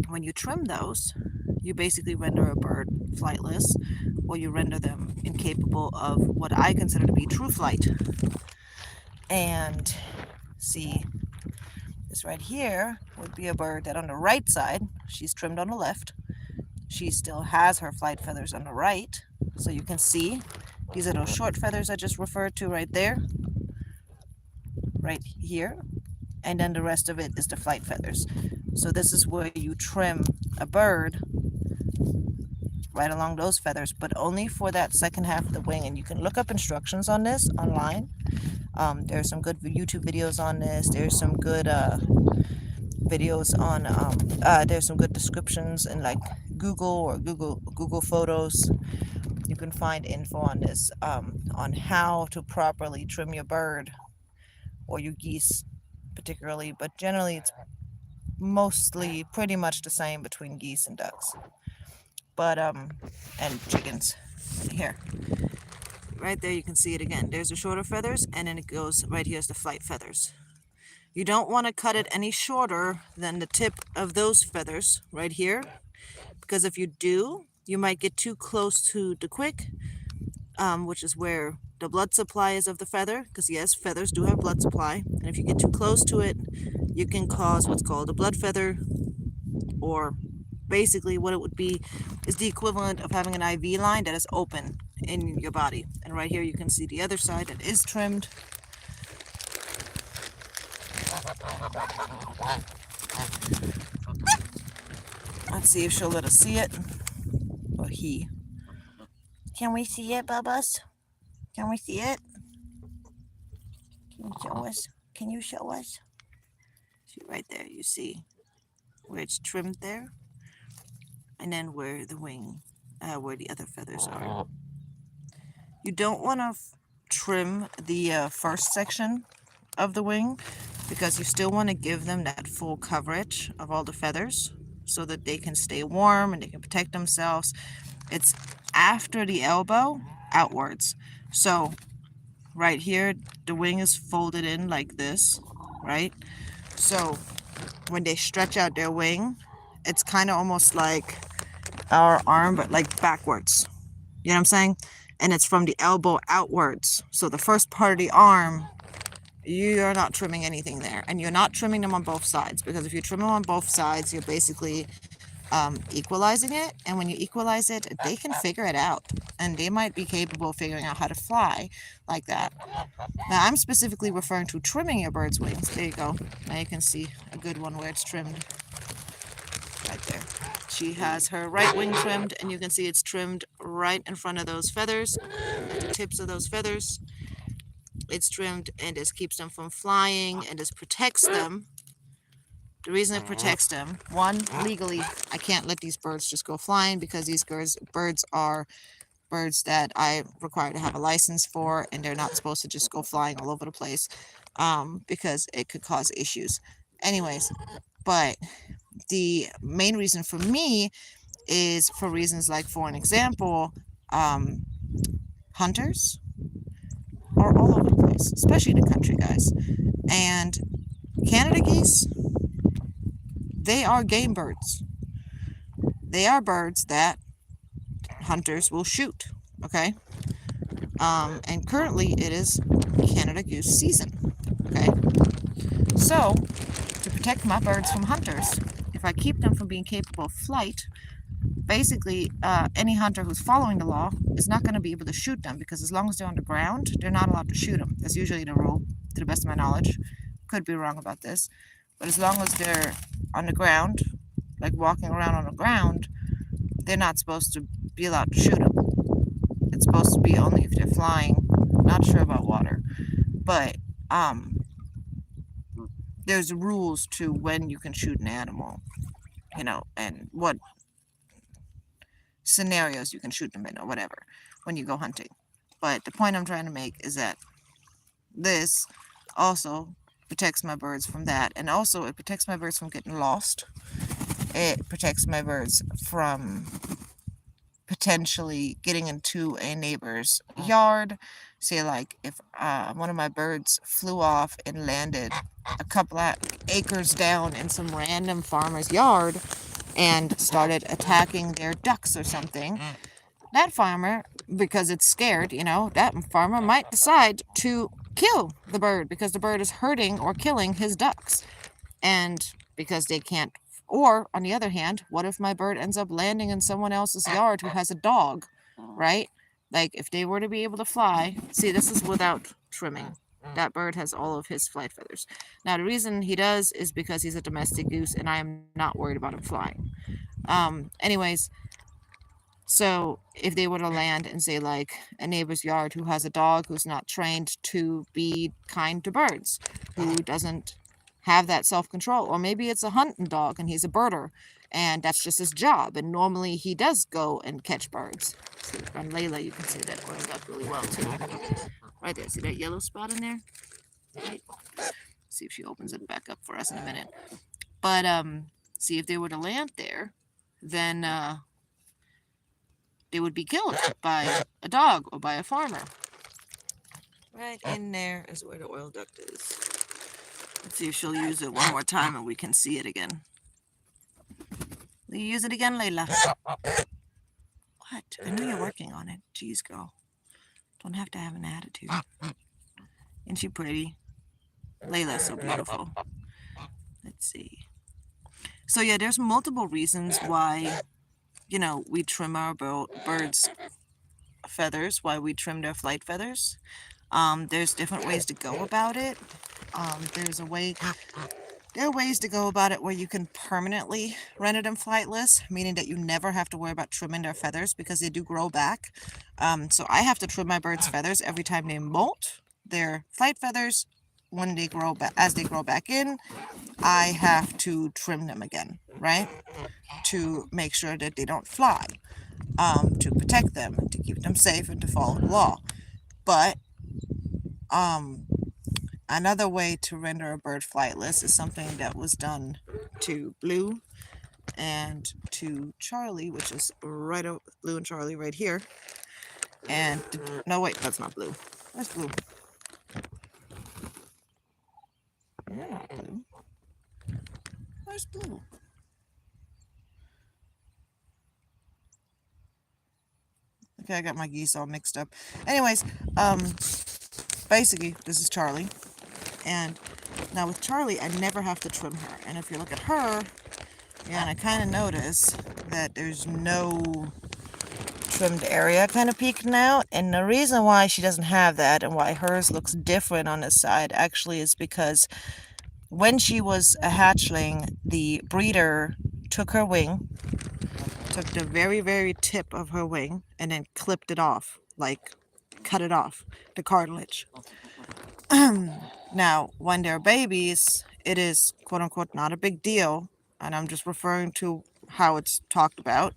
When you trim those, you basically render a bird flightless, or you render them incapable of what I consider to be true flight. And see, this right here would be a bird that on the right side, she's trimmed on the left. She still has her flight feathers on the right. So you can see these are those short feathers I just referred to right there, right here. And then the rest of it is the flight feathers. So this is where you trim a bird right along those feathers, but only for that second half of the wing. And you can look up instructions on this online. There's some good YouTube videos on this. There's some good videos on, there's some good descriptions in like Google or Google Photos. You can find info on this, on how to properly trim your bird or your geese particularly, but generally it's mostly pretty much the same between geese and ducks. But, and chickens. Here. Right there you can see it again. There's the shorter feathers, and then it goes right here's the flight feathers. You don't want to cut it any shorter than the tip of those feathers right here, because if you do, you might get too close to the quick, which is where the blood supply is of the feather, because yes, feathers do have blood supply, and if you get too close to it, you can cause what's called a blood feather, or basically what it would be is the equivalent of having an IV line that is open in your body. And right here you can see the other side that is trimmed. Let's see if she'll let us see it. Or he. Can we see it, Bubba's? Can we see it? Can you show us? Can you show us? See right there, you see where it's trimmed there, and then where the wing, where the other feathers are. You don't want to trim the first section of the wing, because you still want to give them that full coverage of all the feathers so that they can stay warm and they can protect themselves. It's after the elbow outwards. So right here, the wing is folded in like this, right? So when they stretch out their wing, it's kind of almost like our arm, but like backwards. You know what I'm saying? And it's from the elbow outwards. So the first part of the arm, you're not trimming anything there. And you're not trimming them on both sides, because if you trim them on both sides, you're basically equalizing it. And when you equalize it, they can figure it out. And they might be capable of figuring out how to fly like that. Now, I'm specifically referring to trimming your bird's wings. There you go. Now you can see a good one where it's trimmed. Right there. She has her right wing trimmed, and you can see it's trimmed right in front of those feathers, at the tips of those feathers. It's trimmed, and this keeps them from flying, and this protects them. The reason it protects them, one, legally, I can't let these birds just go flying, because these birds are birds that I require to have a license for, and they're not supposed to just go flying all over the place, because it could cause issues. Anyways, but the main reason for me is for reasons like, for an example, hunters are all over the place, especially in the country, guys. And Canada geese, they are game birds. They are birds that hunters will shoot, okay? And currently it is Canada goose season, okay? So, to protect my birds from hunters, if I keep them from being capable of flight, basically any hunter who's following the law is not going to be able to shoot them, because as long as they're on the ground, they're not allowed to shoot them. That's usually the rule, to the best of my knowledge. Could be wrong about this. But as long as they're on the ground, like walking around on the ground, they're not supposed to be allowed to shoot them. It's supposed to be only if they're flying. Not sure about water. But there's rules to when you can shoot an animal, you know, and what scenarios you can shoot them in or whatever when you go hunting. But the point I'm trying to make is that this also protects my birds from that, and also it protects my birds from getting lost. It protects my birds from potentially getting into a neighbor's yard. Say, like, if one of my birds flew off and landed a couple of acres down in some random farmer's yard and started attacking their ducks or something, that farmer, because it's scared, you know, that farmer might decide to kill the bird because the bird is hurting or killing his ducks. And because they can't, or on the other hand, what if my bird ends up landing in someone else's yard who has a dog, right? Like, if they were to be able to fly, see, this is without trimming. That bird has all of his flight feathers. Now, the reason he does is because he's a domestic goose, and I am not worried about him flying. Anyways, so if they were to land in, say, like, a neighbor's yard who has a dog who's not trained to be kind to birds, who doesn't have that self-control, or maybe it's a hunting dog and he's a birder, and that's just his job, and normally he does go and catch birds. See, on Layla, you can see that oiled up really well too. Right there, see that yellow spot in there? Right. See if she opens it back up for us in a minute. But see, if they were to land there, then they would be killed by a dog or by a farmer. Right in there is where the oil duct is. Let's see if she'll use it one more time and we can see it again. Will you use it again, Layla? What? I know you're working on it. Jeez, girl. Don't have to have an attitude. Isn't she pretty? Layla's so beautiful. Let's see. So yeah, there's multiple reasons why, you know, we trim our birds' feathers, why we trim their flight feathers. There's different ways to go about it. There are ways to go about it where you can permanently render them flightless, meaning that you never have to worry about trimming their feathers, because they do grow back. So I have to trim my birds' feathers every time they molt their flight feathers. When they grow back, as they grow back in, I have to trim them again, right? To make sure that they don't fly, to protect them, to keep them safe, and to follow the law. But another way to render a bird flightless is something that was done to Blue and to Charlie, which is right over Blue and Charlie right here. And no, wait, that's not Blue. Where's Blue? You're not Blue. Where's Blue? Okay, I got my geese all mixed up. Anyways, basically, this is Charlie. And now with Charlie, I never have to trim her. And if you look at her, yeah, and I kind of notice that there's no trimmed area kind of peeking out. And the reason why she doesn't have that and why hers looks different on this side actually is because when she was a hatchling, the breeder took her wing, took the very, very tip of her wing, and then clipped it off, like cut it off, the cartilage. Now, when they're babies, it is quote unquote not a big deal, and I'm just referring to how it's talked about.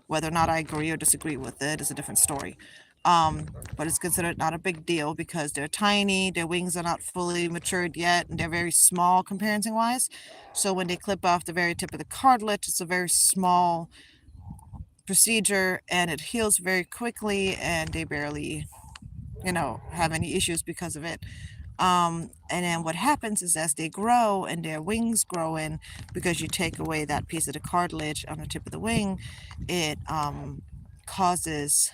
Whether or not I agree or disagree with it is a different story. But it's considered not a big deal because they're tiny, their wings are not fully matured yet, and they're very small comparison wise. So when they clip off the very tip of the cartilage, it's a very small procedure and it heals very quickly, and they barely, have any issues because of it. And then what happens is as they grow and their wings grow in, because you take away that piece of the cartilage on the tip of the wing, it causes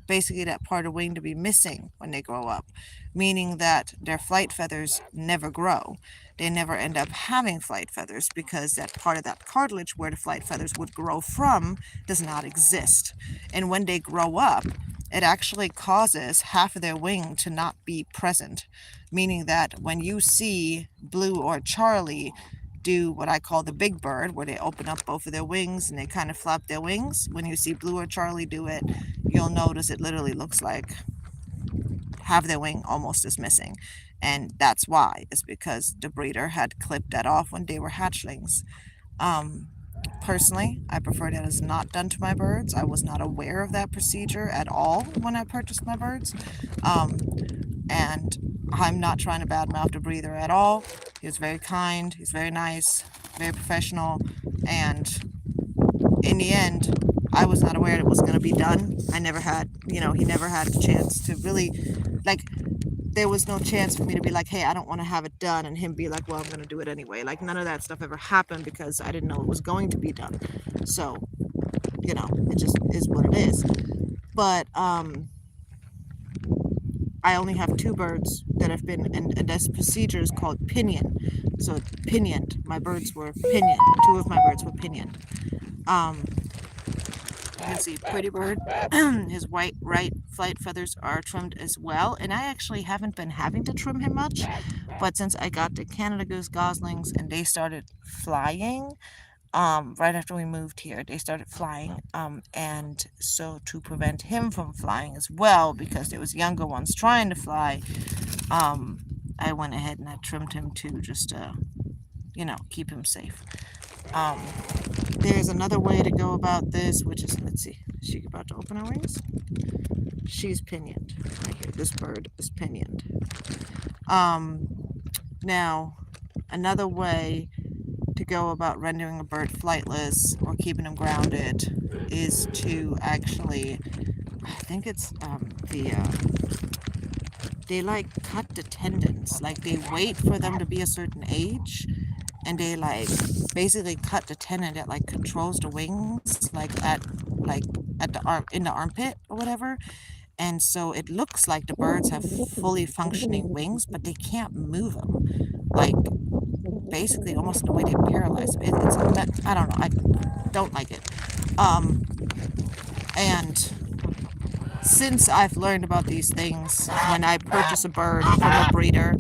basically that part of wing to be missing when they grow up, meaning that their flight feathers never grow. They never end up having flight feathers because that part of that cartilage where the flight feathers would grow from does not exist. And when they grow up, it actually causes half of their wing to not be present, meaning that when you see Blue or Charlie do what I call the big bird, where they open up both of their wings and they kind of flap their wings, when you see Blue or Charlie do it, you'll notice it literally looks like half their wing almost is missing. And that's why. It's because the breeder had clipped that off when they were hatchlings. Personally, I prefer that it's not done to my birds. I was not aware of that procedure at all when I purchased my birds. And I'm not trying to badmouth the breeder at all. He was very kind, he's very nice, very professional, and in the end, I was not aware it was going to be done. I never had, he never had a chance to really, like, there was no chance for me to be like, hey, I don't want to have it done, and him be like, well, I'm going to do it anyway. Like, none of that stuff ever happened because I didn't know it was going to be done. So, it just is what it is. But, I only have 2 birds that have been, and this procedure is called pinion. So pinioned. My birds were pinioned. 2 of my birds were pinioned. You can see Pretty Bird. His right flight feathers are trimmed as well. And I actually haven't been having to trim him much. But since I got the Canada Goose goslings and they started flying, right after we moved here, they started flying. And so to prevent him from flying as well, because there was younger ones trying to fly, I went ahead and I trimmed him too, just to, keep him safe. There's another way to go about this, which is, let's see, is she about to open her wings? She's pinioned. Right here, this bird is pinioned. Now, another way to go about rendering a bird flightless or keeping them grounded is to actually, I think it's they like cut the tendons. Like they wait for them to be a certain age and they like basically cut the tendon that like controls the wings, like at the arm, in the armpit or whatever. And so it looks like the birds have fully functioning wings, but they can't move them. Like basically almost in a way they paralyze them. It's I don't know. I don't like it. And since I've learned about these things, when I purchase a bird from a breeder,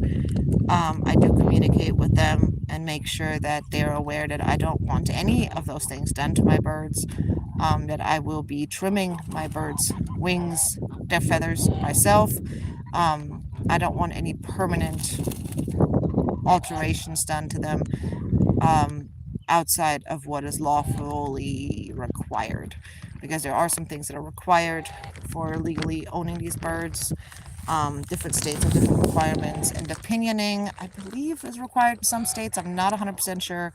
I do communicate with them and make sure that they're aware that I don't want any of those things done to my birds, that I will be trimming my birds' wings, their feathers myself. I don't want any permanent alterations done to them outside of what is lawfully required, because there are some things that are required for legally owning these birds. Different states have different requirements, and the pinioning, I believe, is required in some states. I'm not 100% sure,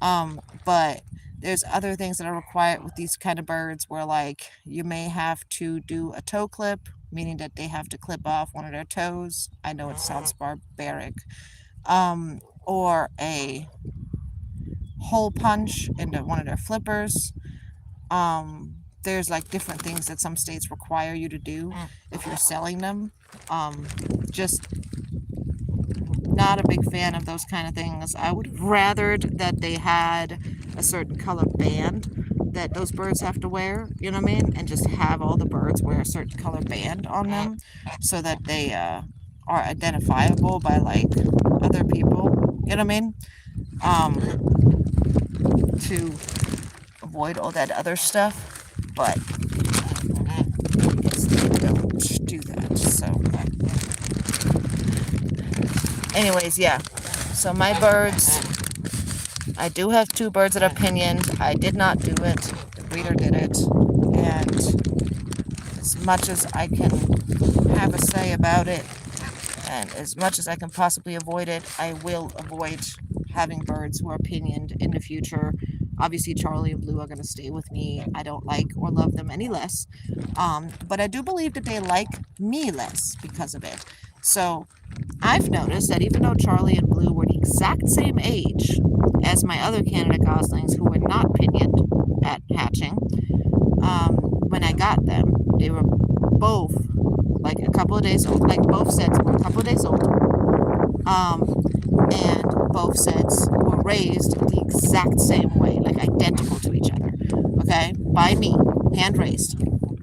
but there's other things that are required with these kind of birds where, like, you may have to do a toe clip, meaning that they have to clip off one of their toes. I know it sounds barbaric. Or a hole punch into one of their flippers. there's like different things that some states require you to do if you're selling them. Just not a big fan of those kind of things. I would have rathered that they had a certain color band that those birds have to wear, you know what I mean? And just have all the birds wear a certain color band on them so that they are identifiable by like other people, you know what I mean? To avoid all that other stuff, but I guess they don't do that, so anyways, yeah, so my birds, I do have 2 birds that are pinioned. I did not do it, the breeder did it, and as much as I can have a say about it, and as much as I can possibly avoid it, I will avoid having birds who are pinioned in the future. Obviously, Charlie and Blue are going to stay with me. I don't like or love them any less, but I do believe that they like me less because of it. So I've noticed that even though Charlie and Blue were the exact same age as my other Canada goslings who were not pinioned at hatching, when I got them, they were both like a couple of days old. Like both sets were a couple of days old. And both sets were raised the exact same way, like identical to each other. Okay? By me. Hand raised.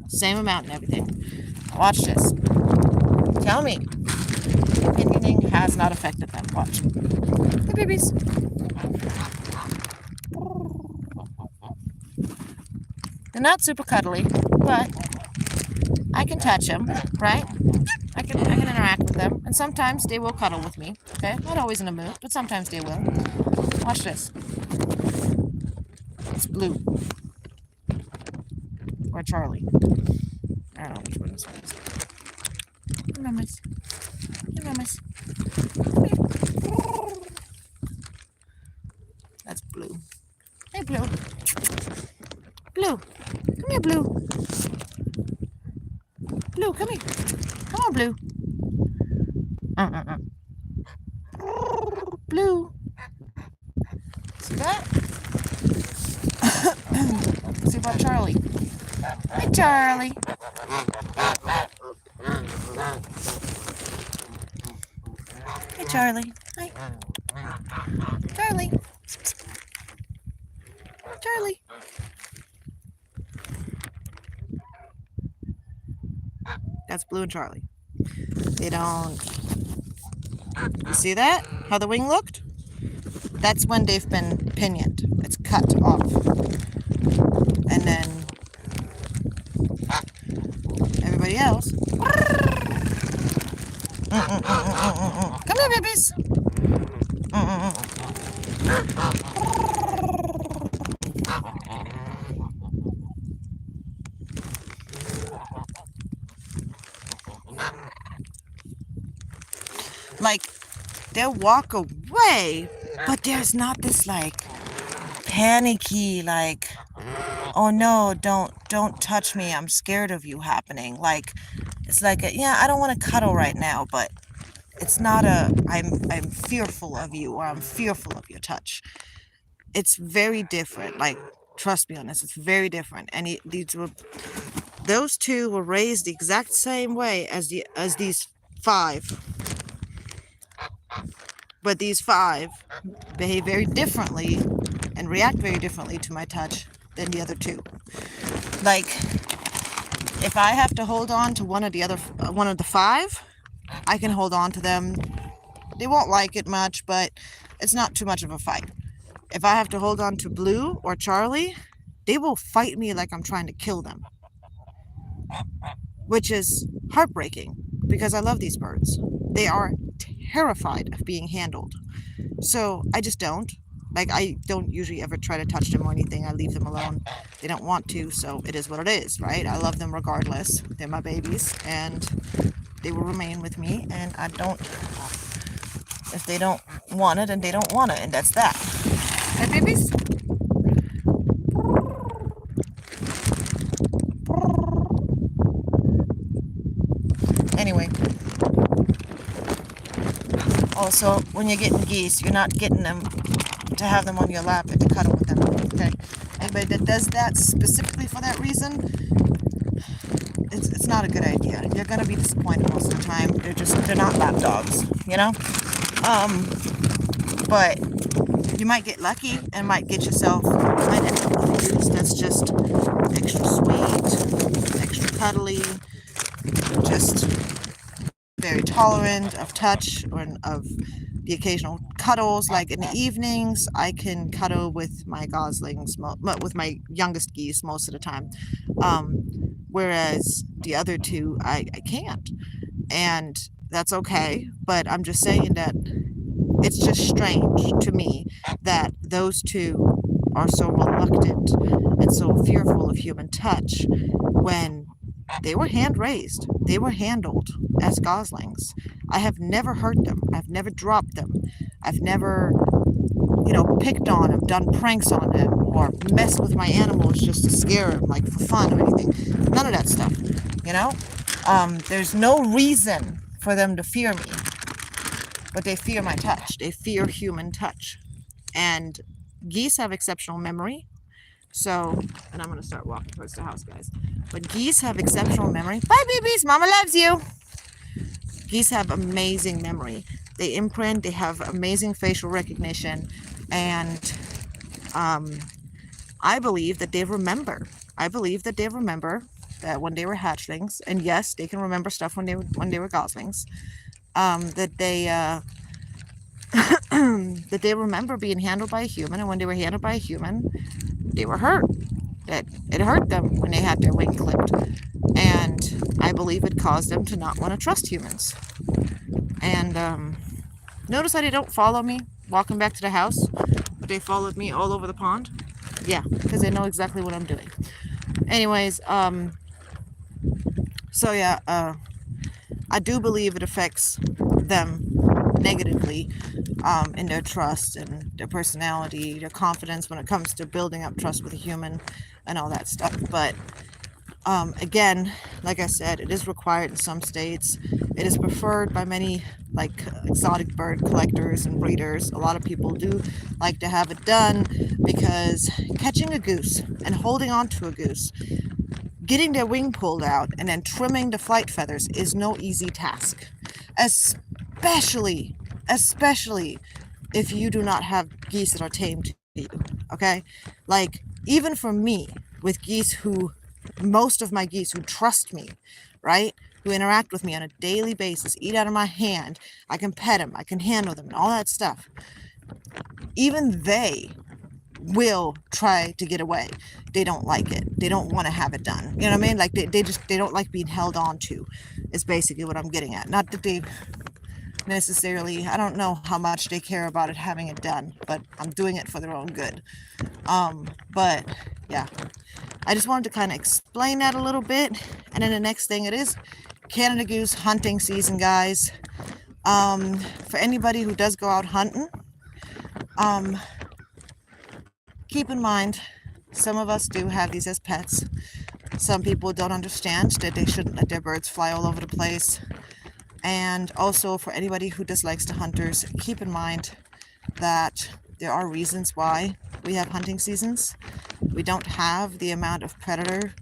Same amount and everything. Watch this. Tell me. Pinioning has not affected them. Watch. Hey, babies. They're not super cuddly, but I can touch them, right? I can interact with them, and sometimes they will cuddle with me, okay? Not always in a mood, but sometimes they will. Watch this. It's Blue. Or Charlie. I don't know which one this one is. Hey, mamas. Hey, mamas. That's Blue. Hey, Blue. Blue. Come here, Blue. Blue, come here. Come on, Blue. Blue. See that? See about Charlie. Hi, Charlie. Hey, Charlie. Hi. Charlie. Charlie. That's Blue and Charlie. They don't... You see that? How the wing looked? That's when they've been pinioned. It's cut off. And then everybody else. Come here, babies. Like, they'll walk away, but there's not this, like, panicky, like, oh no, don't touch me, I'm scared of you happening. Like, it's like, yeah, I don't want to cuddle right now, but it's not I'm fearful of you, or I'm fearful of your touch. It's very different. Like, trust me on this, it's very different. And those 2 were raised the exact same way as these 5. But these 5 behave very differently and react very differently to my touch than the other 2. Like, if I have to hold on to one of the 5, I can hold on to them. They won't like it much, but it's not too much of a fight. If I have to hold on to Blue or Charlie, they will fight me like I'm trying to kill them. Which is heartbreaking, because I love these birds. They are terrified of being handled. So I just don't. Like, I don't usually ever try to touch them or anything. I leave them alone. They don't want to, so it is what it is, right? I love them regardless. They're my babies, and they will remain with me, and I don't... If they don't want it, then they don't want it, and that's that. Hey, babies? Anyway. Also, when you're getting geese, you're not getting them to have them on your lap and to cuddle with them. Okay? Hey, anybody that does that specifically for that reason, it's not a good idea. You're gonna be disappointed most of the time. They're not lap dogs, you know. But you might get lucky and might get yourself, might end up with a goose that's just extra sweet, extra cuddly, just very tolerant of touch or of the occasional cuddles. Like in the evenings, I can cuddle with my goslings, with my youngest geese most of the time, whereas the other two I can't, and that's okay. But I'm just saying that it's just strange to me that those two are so reluctant and so fearful of human touch when they were hand raised. They were handled as goslings. I have never hurt them. I've never dropped them. I've never, picked on them, done pranks on them, or messed with my animals just to scare them, like for fun or anything. None of that stuff, There's no reason for them to fear me, but they fear my touch. They fear human touch. And geese have exceptional memory. So, and I'm going to start walking towards the house, guys. But geese have exceptional memory. Bye, babies. Mama loves you. Geese have amazing memory. They imprint. They have amazing facial recognition. And I believe that they remember. I believe that they remember that when they were hatchlings. And yes, they can remember stuff when they were goslings. That they... that they remember being handled by a human, and when they were handled by a human, they were hurt. That it hurt them when they had their wing clipped, and I believe it caused them to not want to trust humans. And notice how they don't follow me walking back to the house, but they followed me all over the pond. Yeah, because they know exactly what I'm doing. Anyways, so yeah, I do believe it affects them negatively in their trust and their personality, their confidence when it comes to building up trust with a human and all that stuff. But again, like I said, it is required in some states. It is preferred by many exotic bird collectors and breeders. A lot of people do like to have it done because catching a goose and holding on to a goose, getting their wing pulled out and then trimming the flight feathers is no easy task. Especially if you do not have geese that are tamed to you, okay? Like, even for me, with most of my geese who trust me, right? Who interact with me on a daily basis, eat out of my hand, I can pet them, I can handle them, and all that stuff. Even they will try to get away. They don't like it. They don't want to have it done. You know what I mean? Like, they don't like being held on to, is basically what I'm getting at. Not that they necessarily, I don't know how much they care about it having it done, but I'm doing it for their own good. But yeah, I just wanted to kind of explain that a little bit. And then the next thing, it is Canada goose hunting season, guys. For anybody who does go out hunting, keep in mind, some of us do have these as pets. Some people don't understand that they shouldn't let their birds fly all over the place. And also, for anybody who dislikes the hunters, keep in mind that there are reasons why we have hunting seasons. We don't have the amount of predator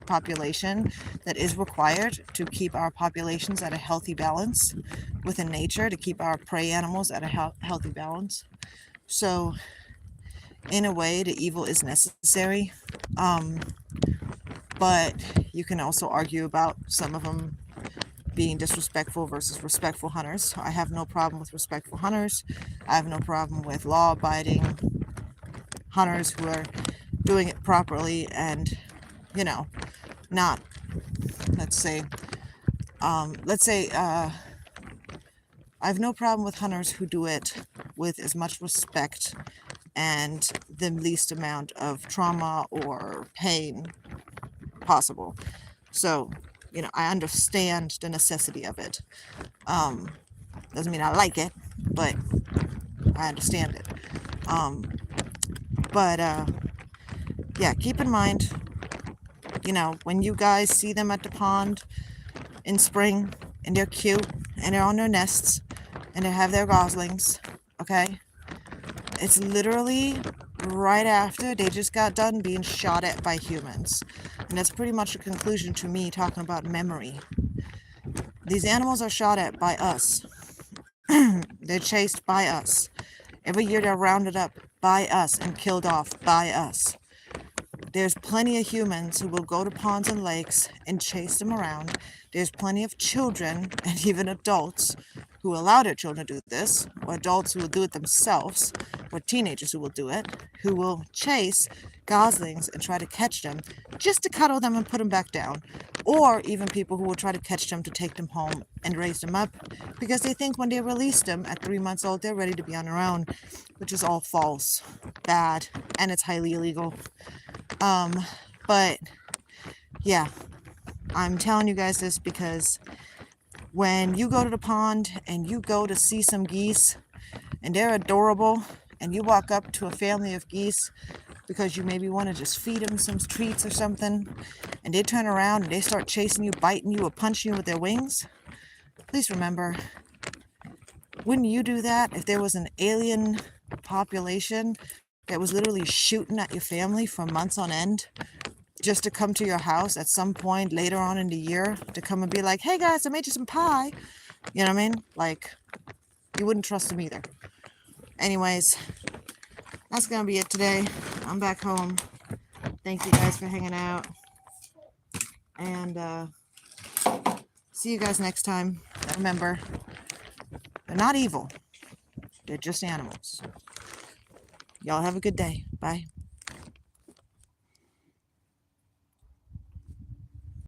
population that is required to keep our populations at a healthy balance within nature, to keep our prey animals at a healthy balance. So in a way, the evil is necessary, but you can also argue about some of them being disrespectful versus respectful hunters. I have no problem with respectful hunters. I have no problem with law-abiding hunters who are doing it properly and, not, I have no problem with hunters who do it with as much respect and the least amount of trauma or pain possible. So, I understand the necessity of it. Doesn't mean I like it, but I understand it. Yeah, keep in mind, when you guys see them at the pond in spring, and they're cute, and they're on their nests, and they have their goslings, okay? It's literally right after they just got done being shot at by humans. And that's pretty much a conclusion to me talking about memory. These animals are shot at by us. They're chased by us. Every year they're rounded up by us and killed off by us. There's plenty of humans who will go to ponds and lakes and chase them around. There's plenty of children and even adults who allow their children to do this, or adults who will do it themselves, or teenagers who will do it, who will chase goslings and try to catch them just to cuddle them and put them back down. Or even people who will try to catch them to take them home and raise them up because they think when they release them at 3 months old, they're ready to be on their own, which is all false, bad, and it's highly illegal. But yeah, I'm telling you guys this because when you go to the pond and you go to see some geese and they're adorable and you walk up to a family of geese because you maybe want to just feed them some treats or something, and they turn around and they start chasing you, biting you, or punching you with their wings, please remember, wouldn't you do that if there was an alien population that was literally shooting at your family for months on end just to come to your house at some point later on in the year to come and be like, hey guys, I made you some pie? You know what I mean? Like, you wouldn't trust them either. Anyways, that's gonna be it today. I'm back home. Thank you guys for hanging out. And see you guys next time. Remember, they're not evil. They're just animals. Y'all have a good day. Bye.